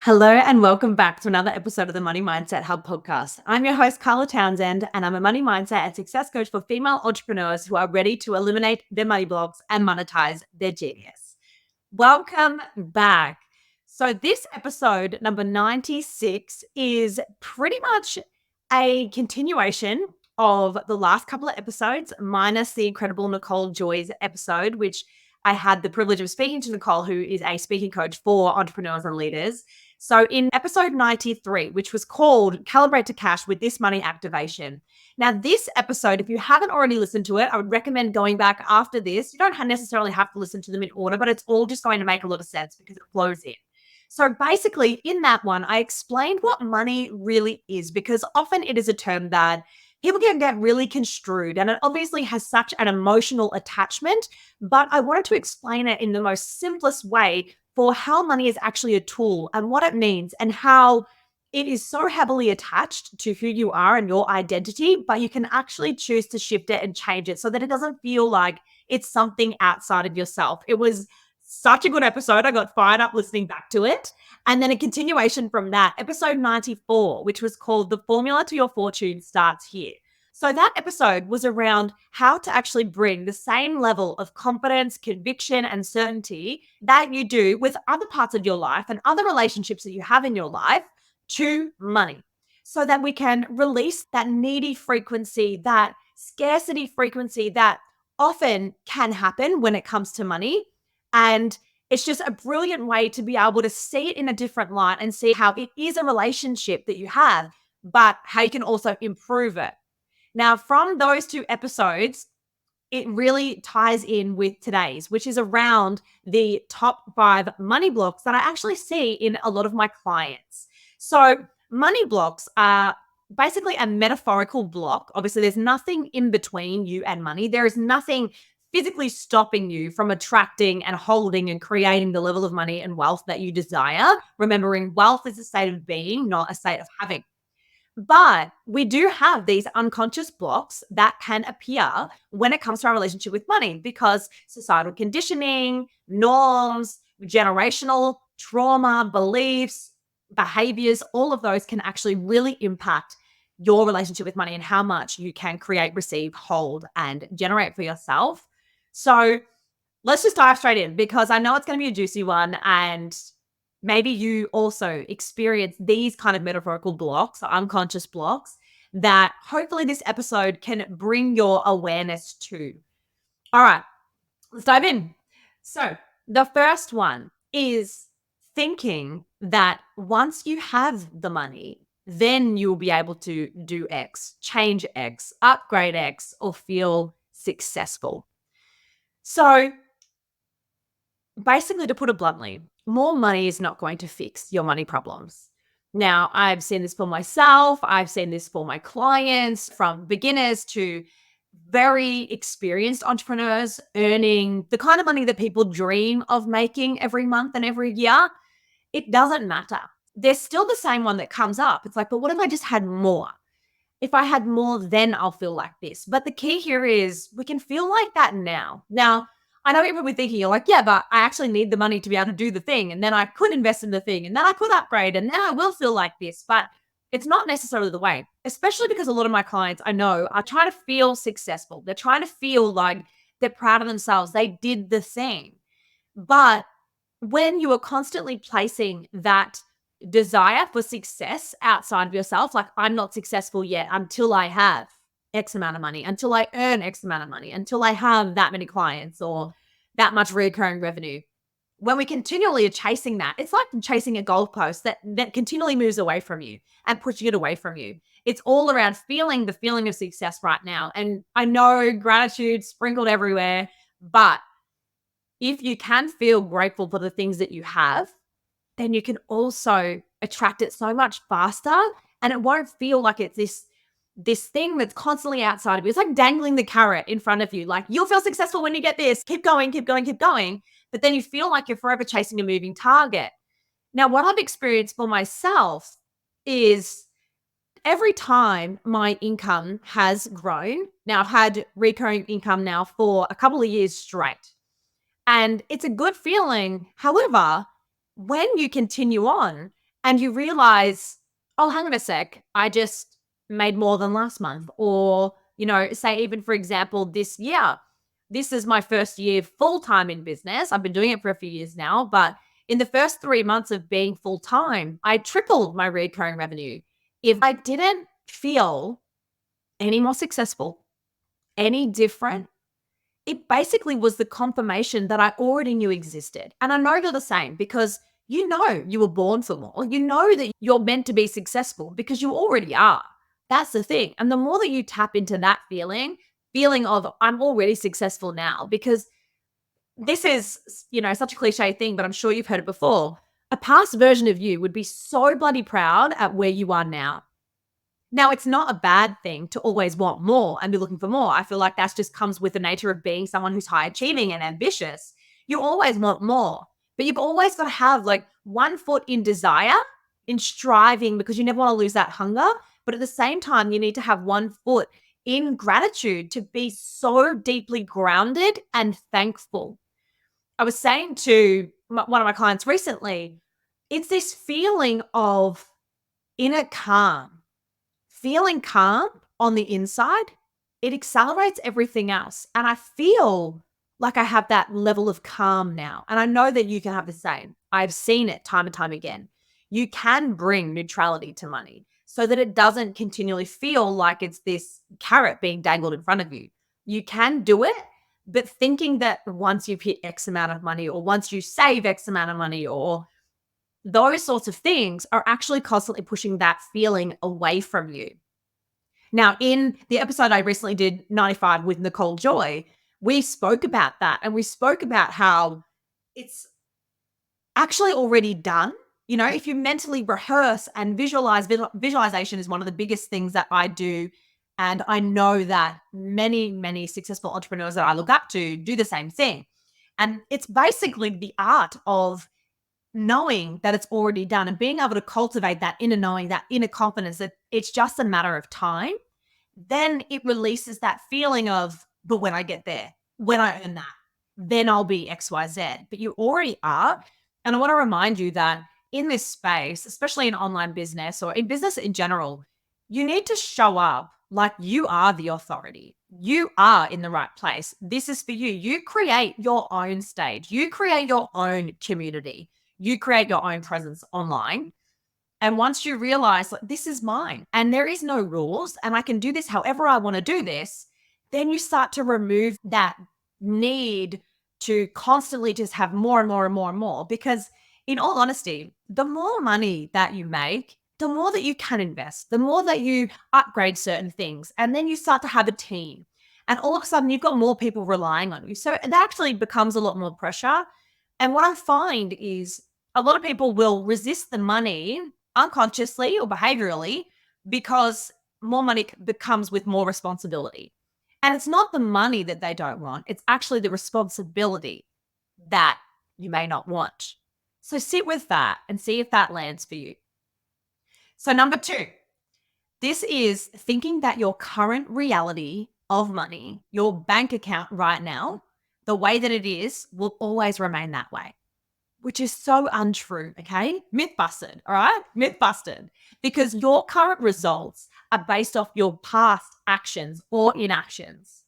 Hello and welcome back to another episode of the Money Mindset Hub podcast. I'm your host, Carla Townsend, and I'm a money mindset and success coach for female entrepreneurs who are ready to eliminate their money blocks and monetize their genius. Welcome back. So, this episode, number 96, is pretty much a continuation of the last couple of episodes, minus the incredible Nicole Joy's episode, which I had the privilege of speaking to Nicole, who is a speaking coach for entrepreneurs and leaders. So, in episode 93, which was called Calibrate to Cash with This Money Activation. Now, this episode, if you haven't already listened to it, I would recommend going back after this. You don't necessarily have to listen to them in order, but it's all just going to make a lot of sense because it flows in. So basically, in that one, I explained what money really is because often it is a term that people can get really construed and it obviously has such an emotional attachment. But I wanted to explain it in the most simplest way for how money is actually a tool and what it means and how it is so heavily attached to who you are and your identity, but you can actually choose to shift it and change it so that it doesn't feel like it's something outside of yourself. It was such a good episode. I got fired up listening back to it. And then a continuation from that, episode 94, which was called The Formula to Your Fortune Starts Here. So that episode was around how to actually bring the same level of confidence, conviction, and certainty that you do with other parts of your life and other relationships that you have in your life to money so that we can release that needy frequency, that scarcity frequency that often can happen when it comes to money. And it's just a brilliant way to be able to see it in a different light and see how it is a relationship that you have, but how you can also improve it. Now, from those two episodes, it really ties in with today's, which is around the top 5 money blocks that I actually see in a lot of my clients. So, money blocks are basically a metaphorical block. Obviously, there's nothing in between you and money. There is nothing physically stopping you from attracting and holding and creating the level of money and wealth that you desire. Remembering wealth is a state of being, not a state of having. But we do have these unconscious blocks that can appear when it comes to our relationship with money because societal conditioning, norms, generational trauma, beliefs, behaviors, all of those can actually really impact your relationship with money and how much you can create, receive, hold, and generate for yourself. So let's just dive straight in because I know it's going to be a juicy one and maybe you also experience these kind of metaphorical blocks or unconscious blocks that hopefully this episode can bring your awareness to. All right, let's dive in. So, the first one is thinking that once you have the money, then you'll be able to do X, change X, upgrade X, or feel successful. So, basically, to put it bluntly, more money is not going to fix your money problems. Now, I've seen this for myself. I've seen this for my clients, from beginners to very experienced entrepreneurs earning the kind of money that people dream of making every month and every year. It doesn't matter. There's still the same one that comes up. It's like, but what if I just had more? If I had more, then I'll feel like this. But the key here is we can feel like that now. Now, I know you're probably thinking, you're like, yeah, but I actually need the money to be able to do the thing. And then I could invest in the thing and then I could upgrade and then I will feel like this. But it's not necessarily the way, especially because a lot of my clients I know are trying to feel successful. They're trying to feel like they're proud of themselves. They did the thing. But when you are constantly placing that desire for success outside of yourself, like I'm not successful yet until I have X amount of money, until I earn X amount of money, until I have that many clients or that much recurring revenue. When we continually are chasing that, it's like chasing a goalpost that continually moves away from you and pushing it away from you. It's all around feeling the feeling of success right now. And I know gratitude sprinkled everywhere, but if you can feel grateful for the things that you have, then you can also attract it so much faster and it won't feel like it's this thing that's constantly outside of you. It's like dangling the carrot in front of you. Like you'll feel successful when you get this. Keep going, keep going, keep going. But then you feel like you're forever chasing a moving target. Now, what I've experienced for myself is every time my income has grown, now I've had recurring income now for a couple of years straight. And it's a good feeling. However, when you continue on and you realize, oh, hang on a sec, I just made more than last month. Or, say even for example, this year, this is my first year full time in business. I've been doing it for a few years now, but in the first 3 months of being full time, I tripled my recurring revenue. If I didn't feel any more successful, any different, it basically was the confirmation that I already knew existed. And I know you're the same because you were born for more. You know that you're meant to be successful because you already are. That's the thing. And the more that you tap into that feeling of I'm already successful now, because this is, such a cliche thing, but I'm sure you've heard it before. A past version of you would be so bloody proud at where you are now. Now, it's not a bad thing to always want more and be looking for more. I feel like that just comes with the nature of being someone who's high achieving and ambitious. You always want more, but you've always got to have like one foot in desire, in striving, because you never want to lose that hunger. But at the same time, you need to have one foot in gratitude to be so deeply grounded and thankful. I was saying to one of my clients recently, it's this feeling of inner calm. Feeling calm on the inside, it accelerates everything else. And I feel like I have that level of calm now. And I know that you can have the same. I've seen it time and time again. You can bring neutrality to money so that it doesn't continually feel like it's this carrot being dangled in front of you. You can do it, but thinking that once you've hit X amount of money or once you save X amount of money or those sorts of things are actually constantly pushing that feeling away from you. Now, in the episode I recently did, 95 with Nicole Joy, we spoke about that and we spoke about how it's actually already done. If you mentally rehearse and visualization is one of the biggest things that I do. And I know that many, many successful entrepreneurs that I look up to do the same thing. And it's basically the art of knowing that it's already done and being able to cultivate that inner knowing, that inner confidence that it's just a matter of time. Then it releases that feeling of, but when I get there, when I earn that, then I'll be XYZ. But you already are. And I want to remind you that in this space, especially in online business or in business in general, you need to show up like you are the authority. You are in the right place. This is for you. You create your own stage. You create your own community. You create your own presence online. And once you realize like, this is mine and there is no rules and I can do this however I want to do this, then you start to remove that need to constantly just have more and more and more and more. Because in all honesty, the more money that you make, the more that you can invest, the more that you upgrade certain things. And then you start to have a team. And all of a sudden, you've got more people relying on you. So it actually becomes a lot more pressure. And what I find is a lot of people will resist the money unconsciously or behaviorally because more money becomes with more responsibility. And it's not the money that they don't want. It's actually the responsibility that you may not want. So sit with that and see if that lands for you. So number 2, this is thinking that your current reality of money, your bank account right now, the way that it is will always remain that way, which is so untrue, okay? Myth busted, all right? Myth busted. Because your current results are based off your past actions or inactions,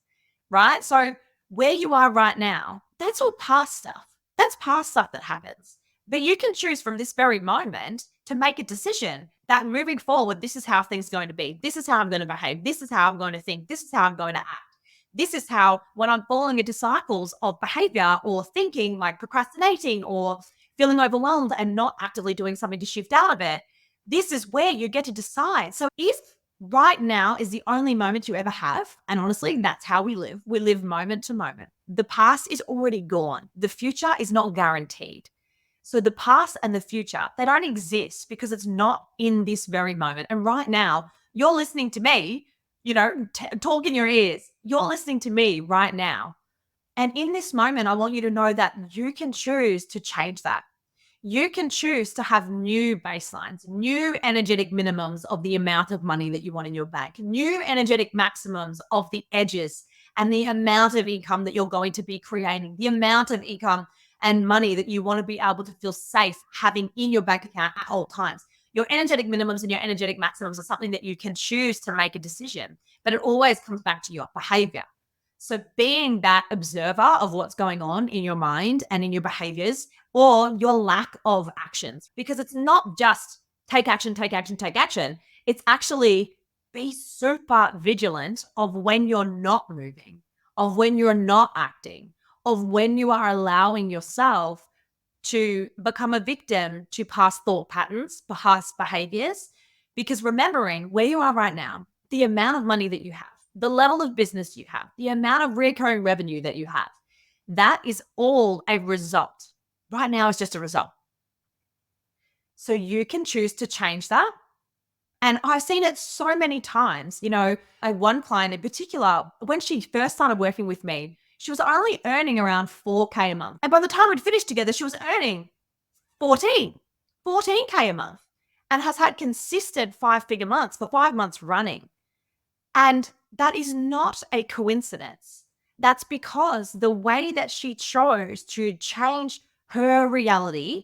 right? So where you are right now, that's all past stuff. That's past stuff that happens. But you can choose from this very moment to make a decision that moving forward, this is how things are going to be. This is how I'm going to behave. This is how I'm going to think. This is how I'm going to act. This is how, when I'm falling into cycles of behavior or thinking like procrastinating or feeling overwhelmed and not actively doing something to shift out of it, this is where you get to decide. So if right now is the only moment you ever have, and honestly, that's how we live moment to moment. The past is already gone. The future is not guaranteed. So the past and the future, they don't exist because it's not in this very moment. And right now, you're listening to me, talk in your ears. You're listening to me right now. And in this moment, I want you to know that you can choose to change that. You can choose to have new baselines, new energetic minimums of the amount of money that you want in your bank, new energetic maximums of the edges and the amount of income that you're going to be creating, the amount of income and money that you want to be able to feel safe having in your bank account at all times. Your energetic minimums and your energetic maximums are something that you can choose to make a decision, but it always comes back to your behavior. So being that observer of what's going on in your mind and in your behaviors or your lack of actions, because it's not just take action, take action, take action. It's actually be super vigilant of when you're not moving, of when you're not acting, of when you are allowing yourself to become a victim to past thought patterns, past behaviors, because remembering where you are right now, the amount of money that you have, the level of business you have, the amount of recurring revenue that you have, that is all a result. Right now, it's just a result. So you can choose to change that. And I've seen it so many times. I had one client in particular, when she first started working with me, she was only earning around 4K a month. And by the time we'd finished together, she was earning 14K a month, and has had consistent 5-figure months for 5 months running. And that is not a coincidence. That's because the way that she chose to change her reality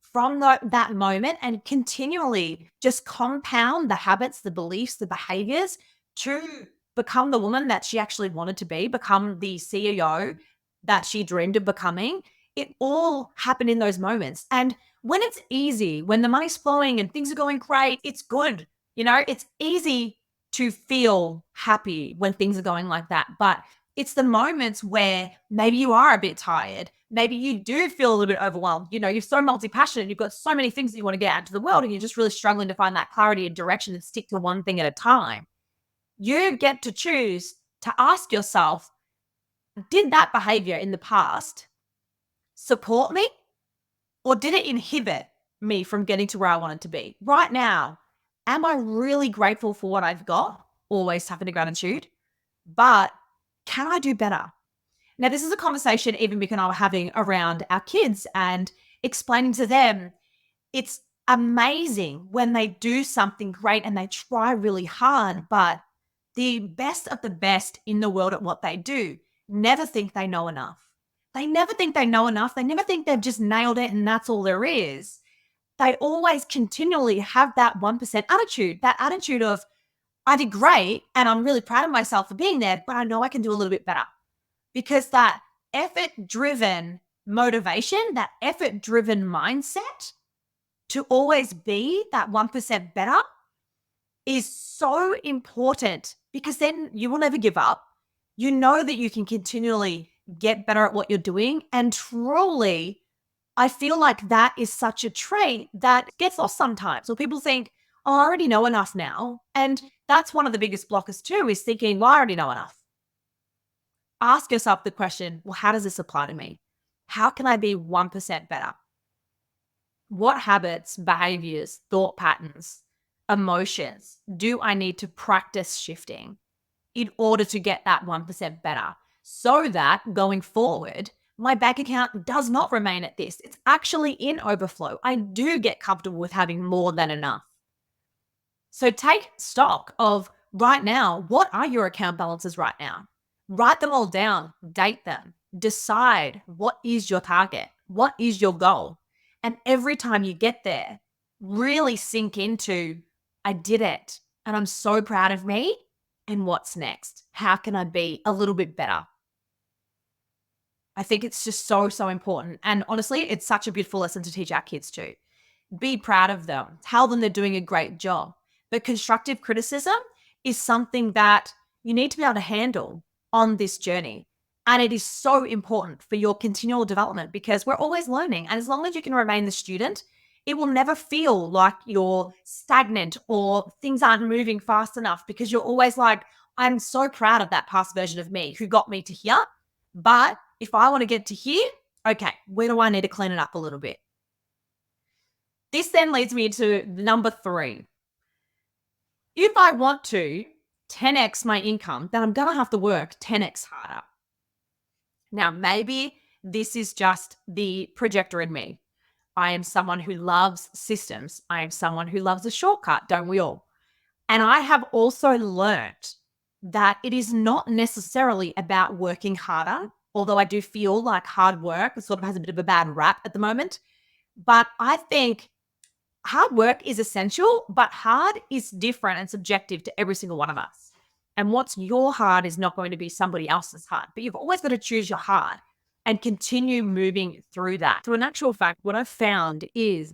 from that moment and continually just compound the habits, the beliefs, the behaviors to become the woman that she actually wanted to be, become the CEO that she dreamed of becoming. It all happened in those moments. And when it's easy, when the money's flowing and things are going great, it's good. It's easy to feel happy when things are going like that. But it's the moments where maybe you are a bit tired. Maybe you do feel a little bit overwhelmed. You're so multi-passionate. You've got so many things that you want to get out to the world, and you're just really struggling to find that clarity and direction and stick to one thing at a time. You get to choose to ask yourself, did that behavior in the past support me, or did it inhibit me from getting to where I wanted to be? Right now, am I really grateful for what I've got? Always tapping into gratitude. But can I do better? Now, this is a conversation even Mick and I were having around our kids and explaining to them it's amazing when they do something great and they try really hard, but the best of the best in the world at what they do never think they know enough. They never think they know enough. They never think they've just nailed it and that's all there is. They always continually have that 1% attitude, that attitude of, I did great and I'm really proud of myself for being there, but I know I can do a little bit better. Because that effort-driven motivation, that effort-driven mindset to always be that 1% better is so important, because then you will never give up. You know that you can continually get better at what you're doing. And truly, I feel like that is such a trait that gets lost sometimes. Or people think, oh, I already know enough now. And that's one of the biggest blockers too, is thinking, well, I already know enough. Ask yourself the question, well, how does this apply to me? How can I be 1% better? What habits, behaviors, thought patterns, emotions do I need to practice shifting in order to get that 1% better, so that going forward, my bank account does not remain at this? It's actually in overflow. I do get comfortable with having more than enough. So take stock of right now, what are your account balances right now? Write them all down, date them, decide what is your target, what is your goal. And every time you get there, really sink into, I did it and I'm so proud of me. And what's next? How can I be a little bit better? I think it's just so, so important. And honestly, it's such a beautiful lesson to teach our kids too. Be proud of them. Tell them they're doing a great job. But constructive criticism is something that you need to be able to handle on this journey. And it is so important for your continual development, because we're always learning. And as long as you can remain the student, it will never feel like you're stagnant or things aren't moving fast enough, because you're always like, I'm so proud of that past version of me who got me to here. But if I want to get to here, okay, where do I need to clean it up a little bit? This then leads me to number 3. If I want to 10x my income, then I'm going to have to work 10x harder. Now, maybe this is just the projector in me. I am someone who loves systems. I am someone who loves a shortcut, don't we all? And I have also learned that it is not necessarily about working harder although I do feel like hard work sort of has a bit of a bad rap at the moment. But I think hard work is essential, but hard is different and subjective to every single one of us. And what's your hard is not going to be somebody else's hard, but you've always got to choose your hard and continue moving through that. So in actual fact, what I've found is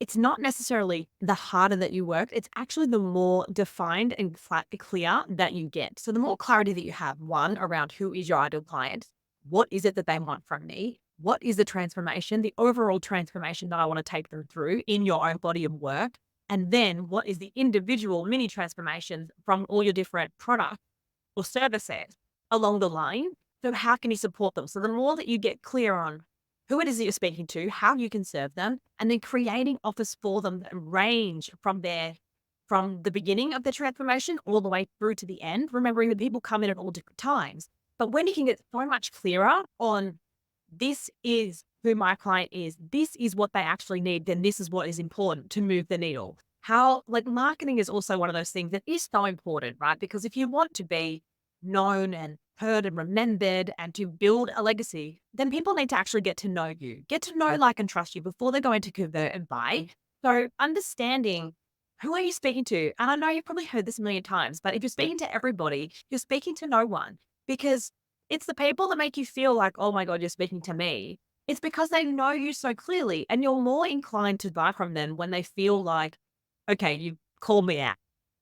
it's not necessarily the harder that you work, it's actually the more defined and clear that you get. So the more clarity that you have, one, around who is your ideal client, what is it that they want from me? What is the transformation, the overall transformation that I want to take them through in your own body of work? And then what is the individual mini transformations from all your different products or services along the line? So how can you support them? So the more that you get clear on who it is that you're speaking to, how you can serve them, and then creating offers for them that range from the beginning of the transformation all the way through to the end, remembering that people come in at all different times. But when you can get so much clearer on this is who my client is, this is what they actually need, then this is what is important to move the needle. How, like, marketing is also one of those things that is so important, right? Because if you want to be known and heard and remembered and to build a legacy, then people need to actually get to know you, get to know, like, and trust you before they're going to convert and buy. So understanding who are you speaking to? And I know you've probably heard this a million times, but if you're speaking to everybody, you're speaking to no one, because it's the people that make you feel like, oh my God, you're speaking to me. It's because they know you so clearly and you're more inclined to buy from them when they feel like, okay, you call me out.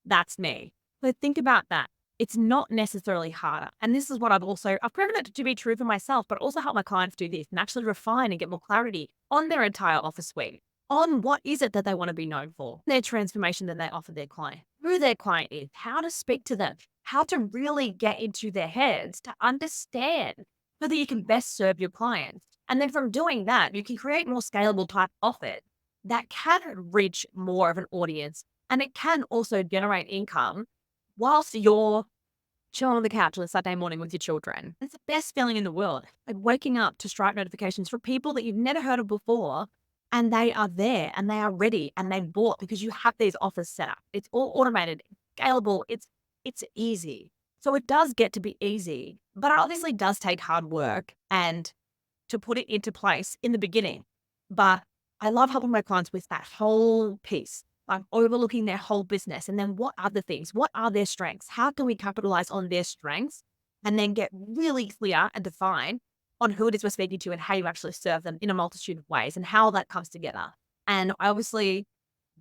That's me. So think about that. It's not necessarily harder. And this is what I've proven it to be true for myself, but also help my clients do this and actually refine and get more clarity on their entire offer suite, on what is it that they want to be known for, their transformation that they offer their client, who their client is, how to speak to them, how to really get into their heads to understand so that you can best serve your clients. And then from doing that, you can create more scalable type offers that can reach more of an audience, and it can also generate income whilst you're chilling on the couch on a Saturday morning with your children. It's the best feeling in the world. Like waking up to Stripe notifications from people that you've never heard of before, and they are there and they are ready and they bought because you have these offers set up. It's all automated, scalable. It's easy. So it does get to be easy, but it obviously does take hard work and to put it into place in the beginning. But I love helping my clients with that whole piece. I'm overlooking their whole business. And then what are the things? What are their strengths? How can we capitalize on their strengths? And then get really clear and define on who it is we're speaking to and how you actually serve them in a multitude of ways and how that comes together. And I obviously,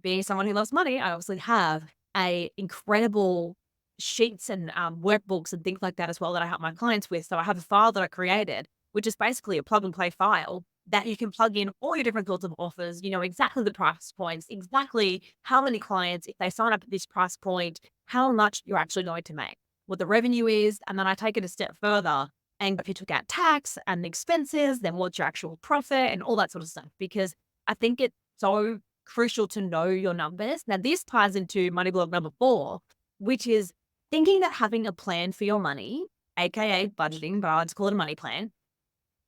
being someone who loves money, I obviously have a incredible sheets and workbooks and things like that as well that I help my clients with. So I have a file that I created, which is basically a plug and play file that you can plug in all your different sorts of offers, you know, exactly the price points, exactly how many clients, if they sign up at this price point, how much you're actually going to make, what the revenue is. And then I take it a step further. And if you took out tax and expenses, then what's your actual profit and all that sort of stuff, because I think it's so crucial to know your numbers. Now, this ties into money blog number 4, which is thinking that having a plan for your money, aka budgeting, but I like to call it a money plan,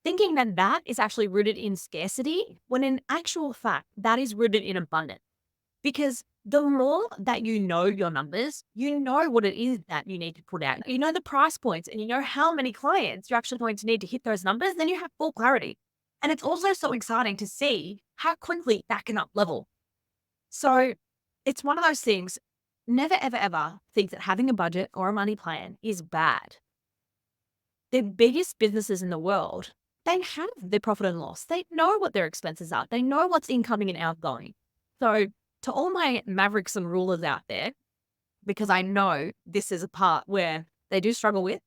thinking that that is actually rooted in scarcity, when in actual fact, that is rooted in abundance. Because the more that you know your numbers, you know what it is that you need to put out. You know the price points and you know how many clients you're actually going to need to hit those numbers, then you have full clarity. And it's also so exciting to see how quickly that can up level. So it's one of those things, never, ever, ever think that having a budget or a money plan is bad. The biggest businesses in the world, they have their profit and loss. They know what their expenses are. They know what's incoming and outgoing. So to all my mavericks and rulers out there, because I know this is a part where they do struggle with,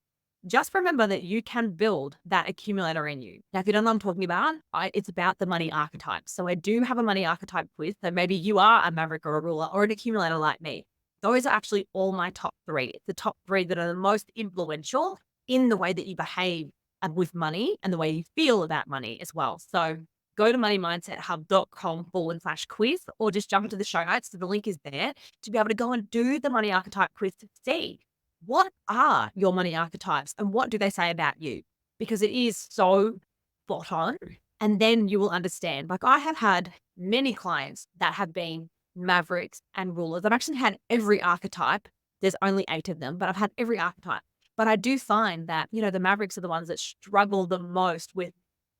just remember that you can build that accumulator in you. Now, if you don't know what I'm talking about, it's about the money archetype. So I do have a money archetype quiz. So maybe you are a maverick or a ruler or an accumulator like me. Those are actually all my top 3. It's the top 3 that are the most influential in the way that you behave with money and the way you feel about money as well. So go to moneymindset.com/quiz or just jump into the show notes. So the link is there to be able to go and do the money archetype quiz to see what are your money archetypes and what do they say about you? Because it is so spot on. And then you will understand. Like, I have had many clients that have been mavericks and rulers. I've actually had every archetype. There's only 8 of them, but I've had every archetype. But I do find that, the Mavericks are the ones that struggle the most with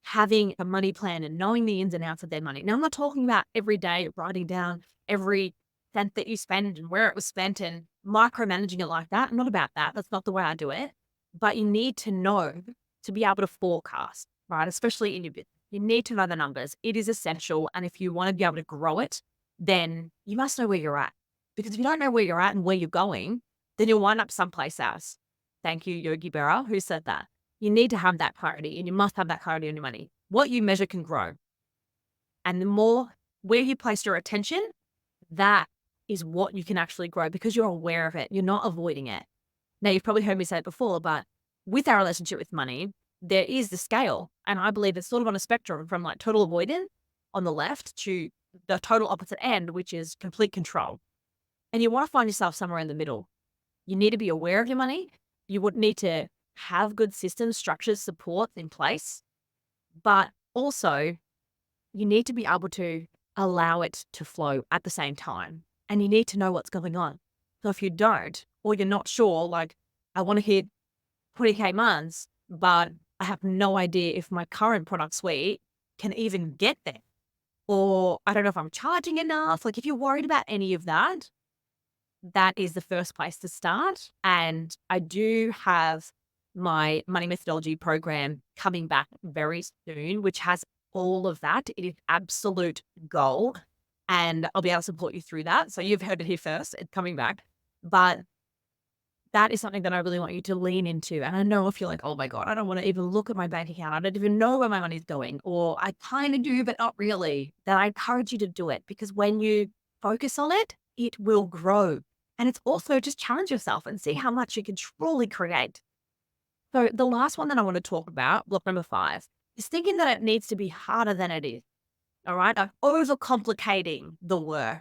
having a money plan and knowing the ins and outs of their money. Now, I'm not talking about every day writing down every cent that you spend and where it was spent and micromanaging it like that. I'm not about that. That's not the way I do it. But you need to know to be able to forecast, right? Especially in your business. You need to know the numbers. It is essential. And if you want to be able to grow it, then you must know where you're at. Because if you don't know where you're at and where you're going, then you'll wind up someplace else. Thank you, Yogi Berra, who said that. You need to have that clarity, and you must have that clarity on your money. What you measure can grow. And the more where you place your attention, that is what you can actually grow because you're aware of it. You're not avoiding it. Now, you've probably heard me say it before, but with our relationship with money, there is the scale. And I believe it's sort of on a spectrum from like total avoidance on the left to the total opposite end, which is complete control. And you want to find yourself somewhere in the middle. You need to be aware of your money. You would need to have good systems, structures, support in place. But also, you need to be able to allow it to flow at the same time. And you need to know what's going on. So if you don't, or you're not sure, like, I want to hit 20K months, but I have no idea if my current product suite can even get there. Or I don't know if I'm charging enough. Like, if you're worried about any of that, that is the first place to start. And I do have my money methodology program coming back very soon, which has all of that. It is absolute gold. And I'll be able to support you through that. So you've heard it here first. It's coming back. But that is something that I really want you to lean into. And I know if you're like, oh my God, I don't want to even look at my bank account. I don't even know where my money's going. Or I kind of do, but not really. Then I encourage you to do it because when you focus on it, it will grow. And it's also just challenge yourself and see how much you can truly create. So the last one that I want to talk about, block number 5, is thinking that it needs to be harder than it is. All right. Overcomplicating the work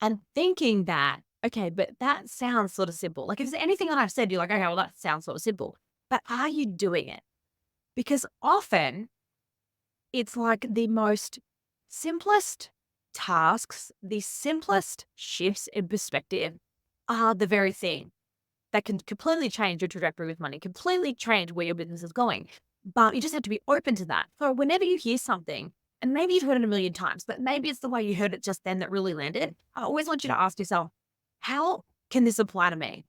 and thinking that, okay, but that sounds sort of simple. Like if there's anything that I've said, you're like, okay, well, that sounds sort of simple. But are you doing it? Because often it's like the most simplest tasks, the simplest shifts in perspective are the very thing that can completely change your trajectory with money, completely change where your business is going. But you just have to be open to that. So whenever you hear something, and maybe you've heard it a million times, but maybe it's the way you heard it just then that really landed, I always want you to ask yourself, how can this apply to me?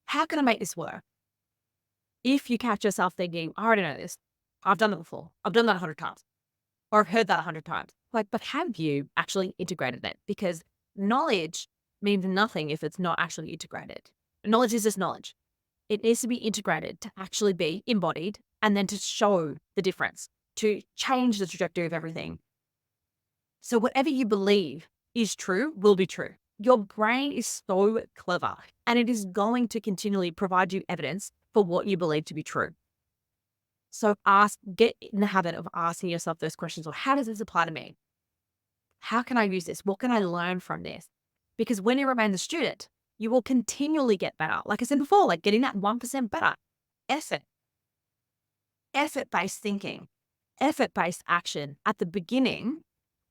How can I make this work? If you catch yourself thinking, I already know this. I've done that before. I've done that 100 times. Or I've heard that 100 times. Like, but have you actually integrated it? Because knowledge means nothing if it's not actually integrated. Knowledge is just knowledge. It needs to be integrated to actually be embodied and then to show the difference, to change the trajectory of everything. So whatever you believe is true will be true. Your brain is so clever and it is going to continually provide you evidence for what you believe to be true. So get in the habit of asking yourself those questions. Or how does this apply to me? How can I use this? What can I learn from this? Because when you remain the student, you will continually get better. Like I said before, like getting that 1% better. Effort-based thinking, effort-based action at the beginning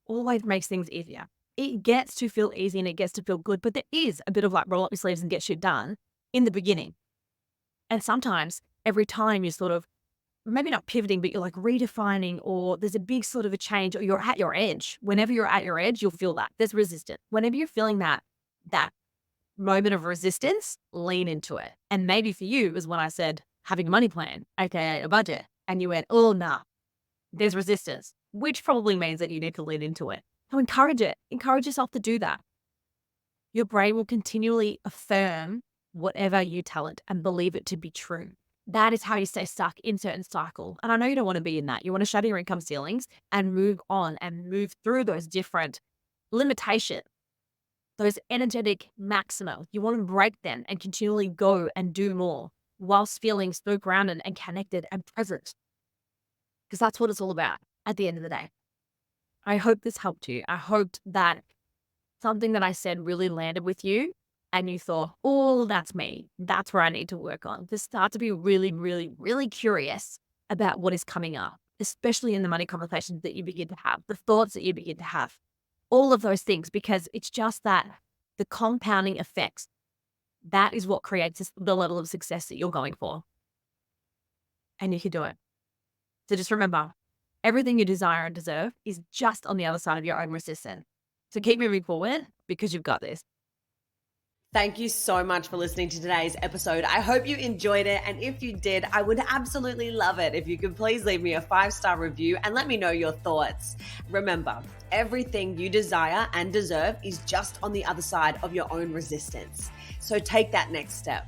always makes things easier. It gets to feel easy and it gets to feel good, but there is a bit of like roll up your sleeves and get shit done in the beginning. And sometimes every time you sort of, maybe not pivoting, but you're like redefining, or there's a big sort of a change, or you're at your edge. Whenever you're at your edge, you'll feel that. There's resistance. Whenever you're feeling that moment of resistance, lean into it. And maybe for you was when I said having a money plan, aka a budget, and you went, oh nah, there's resistance, which probably means that you need to lean into it. So encourage it. Encourage yourself to do that. Your brain will continually affirm whatever you tell it and believe it to be true. That is how you stay stuck in certain cycle. And I know you don't want to be in that. You want to shatter your income ceilings and move on and move through those different limitations, those energetic maxima. You want to break them and continually go and do more whilst feeling so grounded and connected and present. Because that's what it's all about at the end of the day. I hope this helped you. I hoped that something that I said really landed with you and you thought, oh, that's me. That's where I need to work on. Just start to be really, really, really curious about what is coming up, especially in the money conversations that you begin to have, the thoughts that you begin to have, all of those things, because it's just that the compounding effects That is what creates the level of success that you're going for. And you can do it. So just remember, everything you desire and deserve is just on the other side of your own resistance. So keep moving forward because you've got this. Thank you so much for listening to today's episode. I hope you enjoyed it. And if you did, I would absolutely love it if you could please leave me a 5-star review and let me know your thoughts. Remember, everything you desire and deserve is just on the other side of your own resistance. So take that next step.